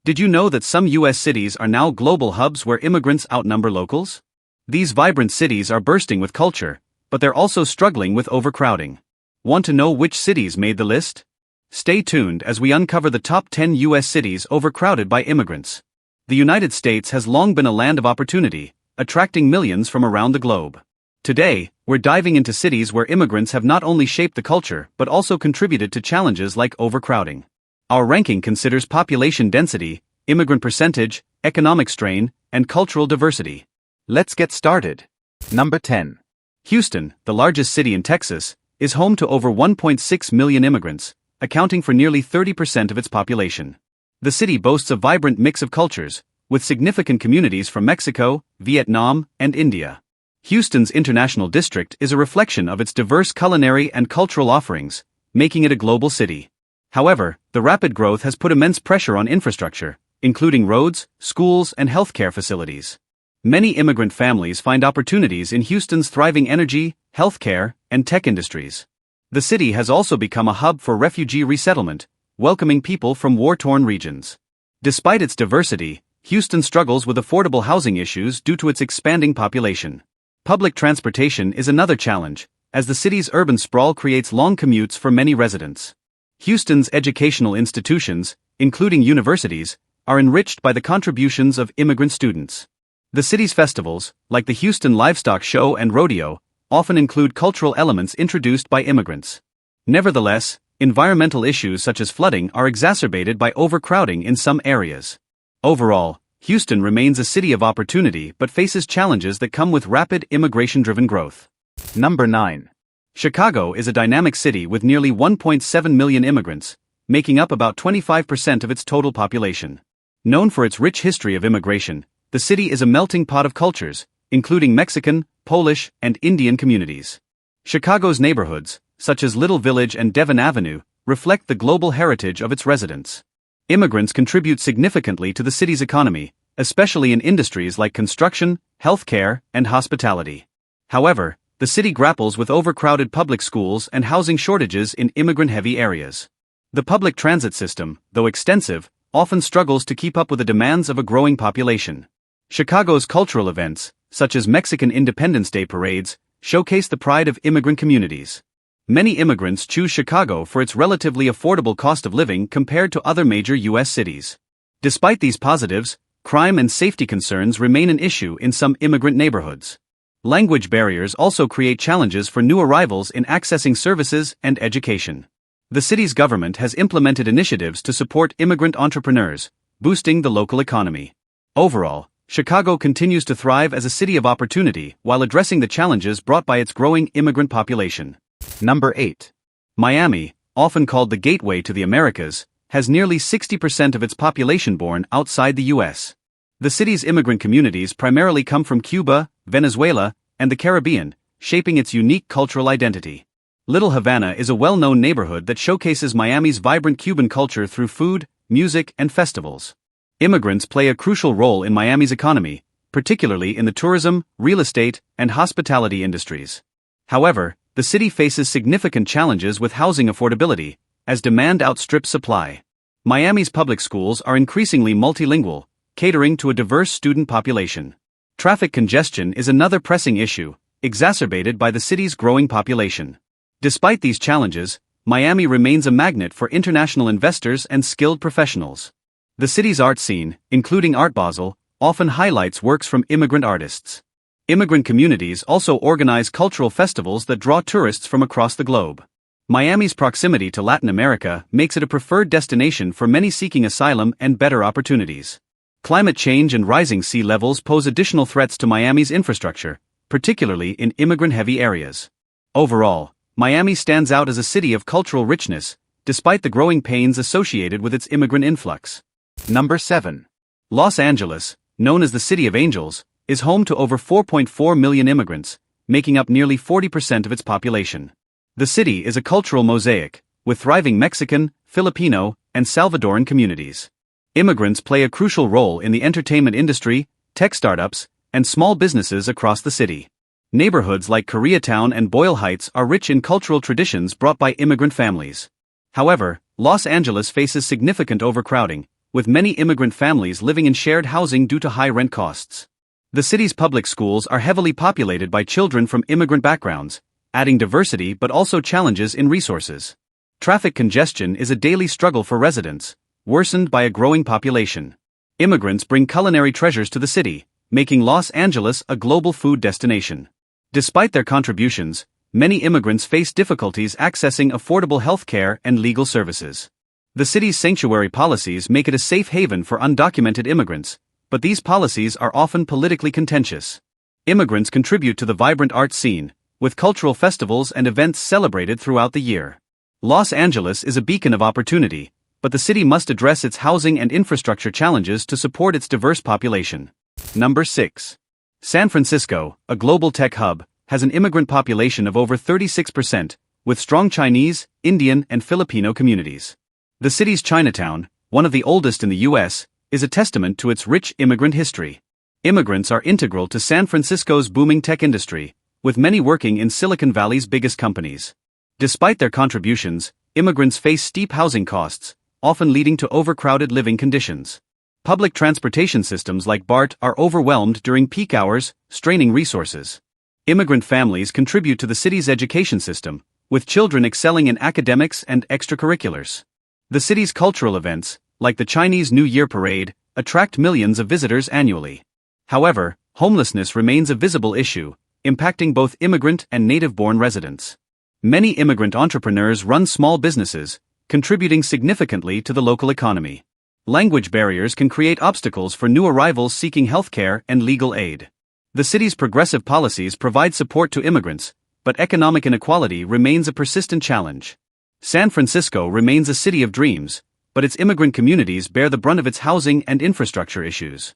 Did you know that some U.S. cities are now global hubs where immigrants outnumber locals? These vibrant cities are bursting with culture, but they're also struggling with overcrowding. Want to know which cities made the list? Stay tuned as we uncover the top 10 U.S. cities overcrowded by immigrants. The United States has long been a land of opportunity, attracting millions from around the globe. Today, we're diving into cities where immigrants have not only shaped the culture but also contributed to challenges like overcrowding. Our ranking considers population density, immigrant percentage, economic strain, and cultural diversity. Let's get started. Number 10. Houston, the largest city in Texas, is home to over 1.6 million immigrants, accounting for nearly 30% of its population. The city boasts a vibrant mix of cultures, with significant communities from Mexico, Vietnam, and India. Houston's International District is a reflection of its diverse culinary and cultural offerings, making it a global city. However, the rapid growth has put immense pressure on infrastructure, including roads, schools, and healthcare facilities. Many immigrant families find opportunities in Houston's thriving energy, healthcare, and tech industries. The city has also become a hub for refugee resettlement, welcoming people from war-torn regions. Despite its diversity, Houston struggles with affordable housing issues due to its expanding population. Public transportation is another challenge, as the city's urban sprawl creates long commutes for many residents. Houston's educational institutions, including universities, are enriched by the contributions of immigrant students. The city's festivals, like the Houston Livestock Show and Rodeo, often include cultural elements introduced by immigrants. Nevertheless, environmental issues such as flooding are exacerbated by overcrowding in some areas. Overall, Houston remains a city of opportunity but faces challenges that come with rapid immigration-driven growth. Number 9. Chicago is a dynamic city with nearly 1.7 million immigrants, making up about 25% of its total population. Known for its rich history of immigration, the city is a melting pot of cultures, including Mexican, Polish, and Indian communities. Chicago's neighborhoods, such as Little Village and Devon Avenue, reflect the global heritage of its residents. Immigrants contribute significantly to the city's economy, especially in industries like construction, healthcare, and hospitality. However, the city grapples with overcrowded public schools and housing shortages in immigrant-heavy areas. The public transit system, though extensive, often struggles to keep up with the demands of a growing population. Chicago's cultural events, such as Mexican Independence Day parades, showcase the pride of immigrant communities. Many immigrants choose Chicago for its relatively affordable cost of living compared to other major U.S. cities. Despite these positives, crime and safety concerns remain an issue in some immigrant neighborhoods. Language barriers also create challenges for new arrivals in accessing services and education. The city's government has implemented initiatives to support immigrant entrepreneurs, boosting the local economy. Overall, Chicago continues to thrive as a city of opportunity while addressing the challenges brought by its growing immigrant population. Number 8. Miami, often called the gateway to the Americas, has nearly 60% of its population born outside the U.S. The city's immigrant communities primarily come from Cuba, Venezuela, and the Caribbean, shaping its unique cultural identity. Little Havana is a well-known neighborhood that showcases Miami's vibrant Cuban culture through food, music, and festivals. Immigrants play a crucial role in Miami's economy, particularly in the tourism, real estate, and hospitality industries. However, the city faces significant challenges with housing affordability, as demand outstrips supply. Miami's public schools are increasingly multilingual, catering to a diverse student population. Traffic congestion is another pressing issue, exacerbated by the city's growing population. Despite these challenges, Miami remains a magnet for international investors and skilled professionals. The city's art scene, including Art Basel, often highlights works from immigrant artists. Immigrant communities also organize cultural festivals that draw tourists from across the globe. Miami's proximity to Latin America makes it a preferred destination for many seeking asylum and better opportunities. Climate change and rising sea levels pose additional threats to Miami's infrastructure, particularly in immigrant-heavy areas. Overall, Miami stands out as a city of cultural richness, despite the growing pains associated with its immigrant influx. Number 7. Los Angeles, known as the City of Angels, is home to over 4.4 million immigrants, making up nearly 40% of its population. The city is a cultural mosaic, with thriving Mexican, Filipino, and Salvadoran communities. Immigrants play a crucial role in the entertainment industry, tech startups, and small businesses across the city. Neighborhoods like Koreatown and Boyle Heights are rich in cultural traditions brought by immigrant families. However, Los Angeles faces significant overcrowding, with many immigrant families living in shared housing due to high rent costs. The city's public schools are heavily populated by children from immigrant backgrounds, adding diversity but also challenges in resources. Traffic congestion is a daily struggle for residents, worsened by a growing population. Immigrants bring culinary treasures to the city, making Los Angeles a global food destination. Despite their contributions, many immigrants face difficulties accessing affordable health care and legal services. The city's sanctuary policies make it a safe haven for undocumented immigrants, but these policies are often politically contentious. Immigrants contribute to the vibrant art scene, with cultural festivals and events celebrated throughout the year. Los Angeles is a beacon of opportunity, but the city must address its housing and infrastructure challenges to support its diverse population. Number 6. San Francisco, a global tech hub, has an immigrant population of over 36%, with strong Chinese, Indian, and Filipino communities. The city's Chinatown, one of the oldest in the U.S., is a testament to its rich immigrant history. Immigrants are integral to San Francisco's booming tech industry, with many working in Silicon Valley's biggest companies. Despite their contributions, immigrants face steep housing costs, often leading to overcrowded living conditions. Public transportation systems like BART are overwhelmed during peak hours, straining resources. Immigrant families contribute to the city's education system, with children excelling in academics and extracurriculars. The city's cultural events, like the Chinese New Year Parade, attract millions of visitors annually. However, homelessness remains a visible issue, impacting both immigrant and native-born residents. Many immigrant entrepreneurs run small businesses, contributing significantly to the local economy. Language barriers can create obstacles for new arrivals seeking healthcare and legal aid. The city's progressive policies provide support to immigrants, but economic inequality remains a persistent challenge. San Francisco remains a city of dreams, but its immigrant communities bear the brunt of its housing and infrastructure issues.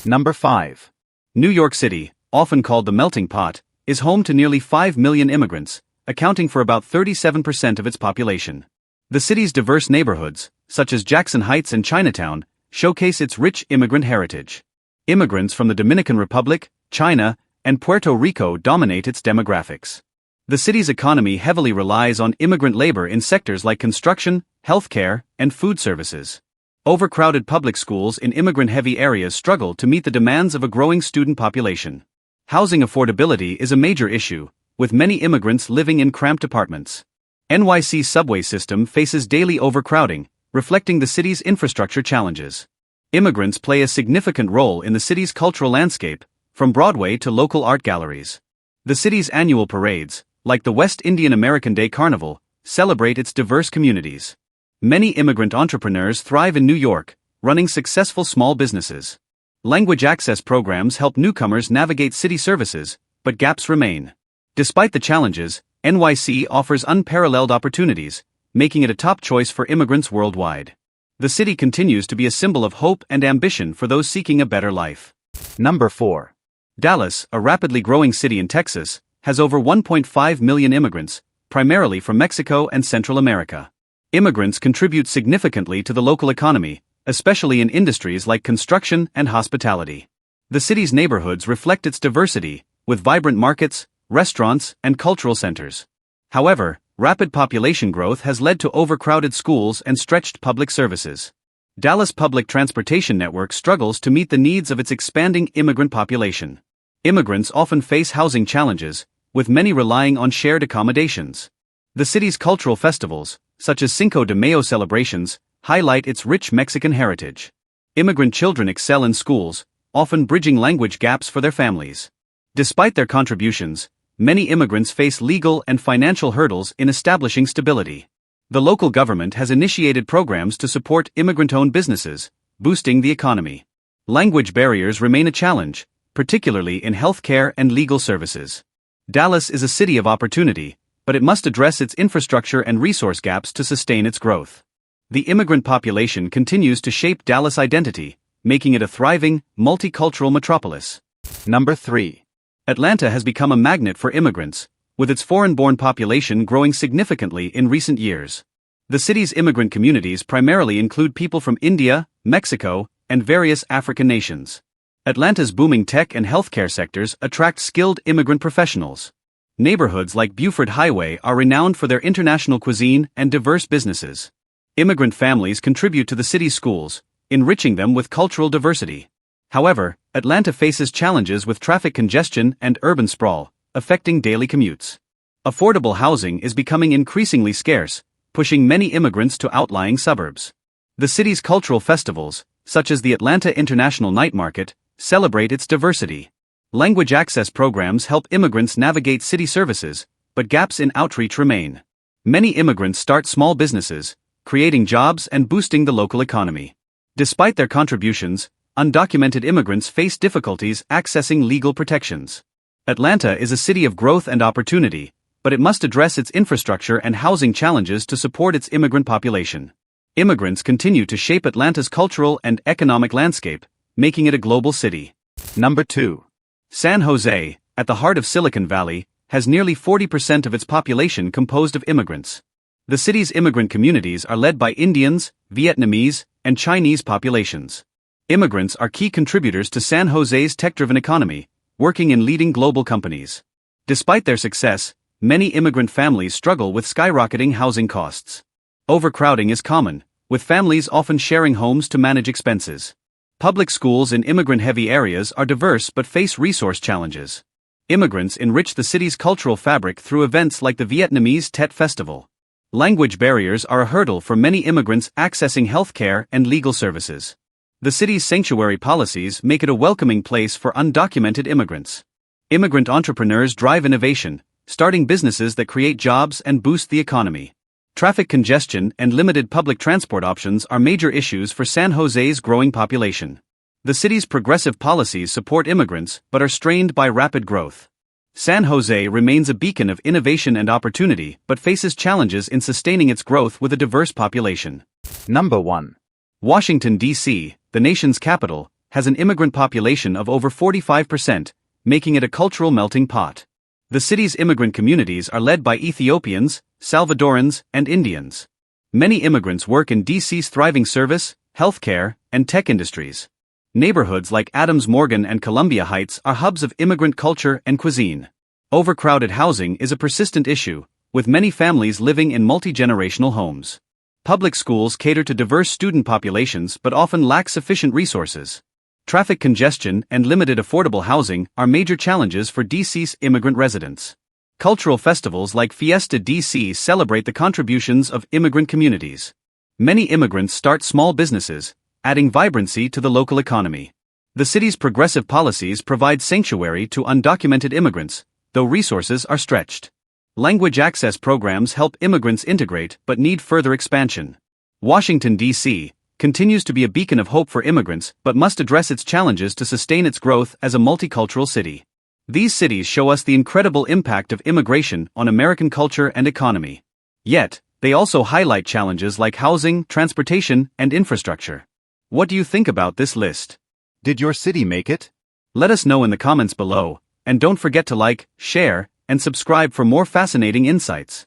Number 5. New York City, often called the melting pot, is home to nearly 5 million immigrants, accounting for about 37% of its population. The city's diverse neighborhoods, such as Jackson Heights and Chinatown, showcase its rich immigrant heritage. Immigrants from the Dominican Republic, China, and Puerto Rico dominate its demographics. The city's economy heavily relies on immigrant labor in sectors like construction, healthcare, and food services. Overcrowded public schools in immigrant-heavy areas struggle to meet the demands of a growing student population. Housing affordability is a major issue, with many immigrants living in cramped apartments. NYC's subway system faces daily overcrowding, reflecting the city's infrastructure challenges. Immigrants play a significant role in the city's cultural landscape, from Broadway to local art galleries. The city's annual parades, like the West Indian American Day Carnival, celebrate its diverse communities. Many immigrant entrepreneurs thrive in New York, running successful small businesses. Language access programs help newcomers navigate city services, but gaps remain. Despite the challenges, NYC offers unparalleled opportunities, making it a top choice for immigrants worldwide. The city continues to be a symbol of hope and ambition for those seeking a better life. Number 4. Dallas, a rapidly growing city in Texas, has over 1.5 million immigrants, primarily from Mexico and Central America. Immigrants contribute significantly to the local economy, especially in industries like construction and hospitality. The city's neighborhoods reflect its diversity, with vibrant markets, restaurants, and cultural centers. However, rapid population growth has led to overcrowded schools and stretched public services. Dallas' public transportation network struggles to meet the needs of its expanding immigrant population. Immigrants often face housing challenges, with many relying on shared accommodations. The city's cultural festivals, such as Cinco de Mayo celebrations, highlight its rich Mexican heritage. Immigrant children excel in schools, often bridging language gaps for their families. Despite their contributions, many immigrants face legal and financial hurdles in establishing stability. The local government has initiated programs to support immigrant-owned businesses, boosting the economy. Language barriers remain a challenge, particularly in healthcare and legal services. Dallas is a city of opportunity, but it must address its infrastructure and resource gaps to sustain its growth. The immigrant population continues to shape Dallas' identity, making it a thriving, multicultural metropolis. Number 3. Atlanta has become a magnet for immigrants, with its foreign-born population growing significantly in recent years. The city's immigrant communities primarily include people from India, Mexico, and various African nations. Atlanta's booming tech and healthcare sectors attract skilled immigrant professionals. Neighborhoods like Buford Highway are renowned for their international cuisine and diverse businesses. Immigrant families contribute to the city's schools, enriching them with cultural diversity. However, Atlanta faces challenges with traffic congestion and urban sprawl, affecting daily commutes. Affordable housing is becoming increasingly scarce, pushing many immigrants to outlying suburbs. The city's cultural festivals, such as the Atlanta International Night Market, celebrate its diversity. Language access programs help immigrants navigate city services, but gaps in outreach remain. Many immigrants start small businesses, creating jobs and boosting the local economy. Despite their contributions, undocumented immigrants face difficulties accessing legal protections. Atlanta is a city of growth and opportunity, but it must address its infrastructure and housing challenges to support its immigrant population. Immigrants continue to shape Atlanta's cultural and economic landscape, making it a global city. Number 2. San Jose, at the heart of Silicon Valley, has nearly 40% of its population composed of immigrants. The city's immigrant communities are led by Indians, Vietnamese, and Chinese populations. Immigrants are key contributors to San Jose's tech-driven economy, working in leading global companies. Despite their success, many immigrant families struggle with skyrocketing housing costs. Overcrowding is common, with families often sharing homes to manage expenses. Public schools in immigrant-heavy areas are diverse but face resource challenges. Immigrants enrich the city's cultural fabric through events like the Vietnamese Tet Festival. Language barriers are a hurdle for many immigrants accessing healthcare and legal services. The city's sanctuary policies make it a welcoming place for undocumented immigrants. Immigrant entrepreneurs drive innovation, starting businesses that create jobs and boost the economy. Traffic congestion and limited public transport options are major issues for San Jose's growing population. The city's progressive policies support immigrants but are strained by rapid growth. San Jose remains a beacon of innovation and opportunity but faces challenges in sustaining its growth with a diverse population. Number 1. Washington, D.C., the nation's capital, has an immigrant population of over 45%, making it a cultural melting pot. The city's immigrant communities are led by Ethiopians, Salvadorans, and Indians. Many immigrants work in D.C.'s thriving service, healthcare, and tech industries. Neighborhoods like Adams Morgan and Columbia Heights are hubs of immigrant culture and cuisine. Overcrowded housing is a persistent issue, with many families living in multi-generational homes. Public schools cater to diverse student populations but often lack sufficient resources. Traffic congestion and limited affordable housing are major challenges for DC's immigrant residents. Cultural festivals like Fiesta DC celebrate the contributions of immigrant communities. Many immigrants start small businesses, adding vibrancy to the local economy. The city's progressive policies provide sanctuary to undocumented immigrants, though resources are stretched. Language access programs help immigrants integrate but need further expansion. Washington, D.C., continues to be a beacon of hope for immigrants but must address its challenges to sustain its growth as a multicultural city. These cities show us the incredible impact of immigration on American culture and economy. Yet, they also highlight challenges like housing, transportation, and infrastructure. What do you think about this list? Did your city make it? Let us know in the comments below, and don't forget to like, share, and subscribe for more fascinating insights.